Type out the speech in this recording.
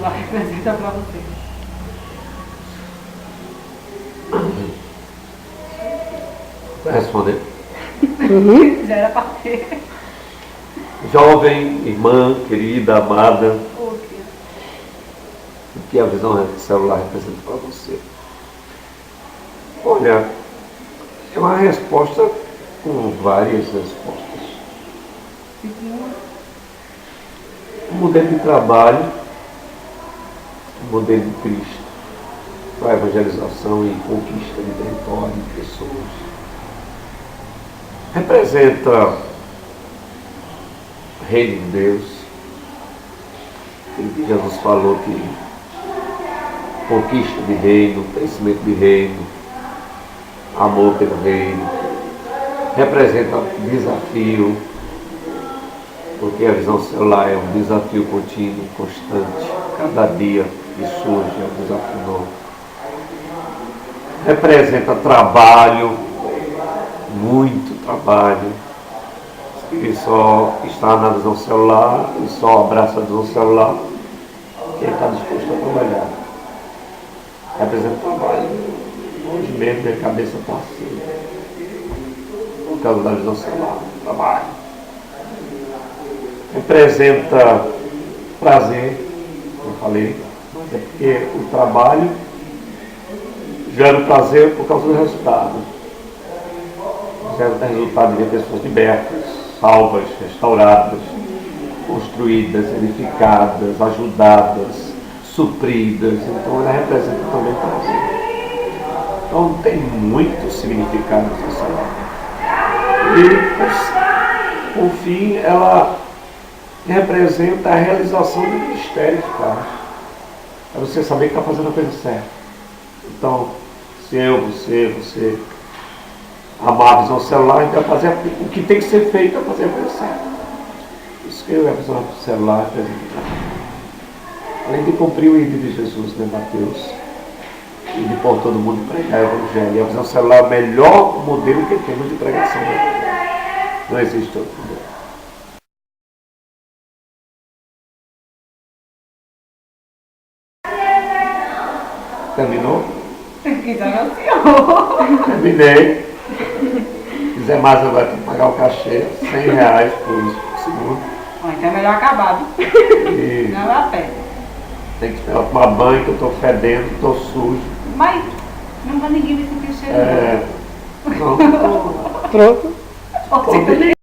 celular representa para você? Vai responder? Já era para ter. Jovem, irmã, querida, amada, Ok. o que a visão celular representa para você? Olha, é uma resposta com várias respostas. Um modelo de trabalho, um modelo de Cristo, para a evangelização e conquista de território, de pessoas. Representa o reino de Deus. Aquilo que Jesus falou que conquista de reino, crescimento de reino, amor pelo reino. Representa desafio, porque a visão celular é um desafio contínuo, constante. Cada dia que surge é um desafio novo. Representa trabalho, muito trabalho. E só está na visão celular e só abraça a visão celular quem está disposto a trabalhar. Representa trabalho. Hoje mesmo minha cabeça está assim, por causa da visão celular. Trabalho. Representa prazer, como eu falei, mas é porque o trabalho gera o prazer por causa do resultado. Gera o resultado de ver pessoas libertas, salvas, restauradas, construídas, edificadas, ajudadas, supridas. Então ela representa também prazer. Então tem muito significado essa palavra. E por fim ela representa a realização do ministério de Deus. É você saber que está fazendo a coisa certa. Então, se você amar a visão celular, então fazer o que tem que ser feito é fazer a coisa certa. Isso que a visão celular representa. Além de cumprir o ídolo de Jesus, né, Mateus? E de pôr todo mundo pregar o Evangelho. E a visão celular é o melhor modelo que temos de pregação do Evangelho. Não existe outro modelo. Terminou? Que já anunciou. Terminei. Se quiser mais, eu vou ter que pagar o cachê, R$100 por segundo. Então é melhor acabar, viu? E Não é a pé. tem que esperar tomar banho, que eu estou fedendo, estou sujo. Mas não vai ninguém me sentir cheiro. Não. Pronto. Não.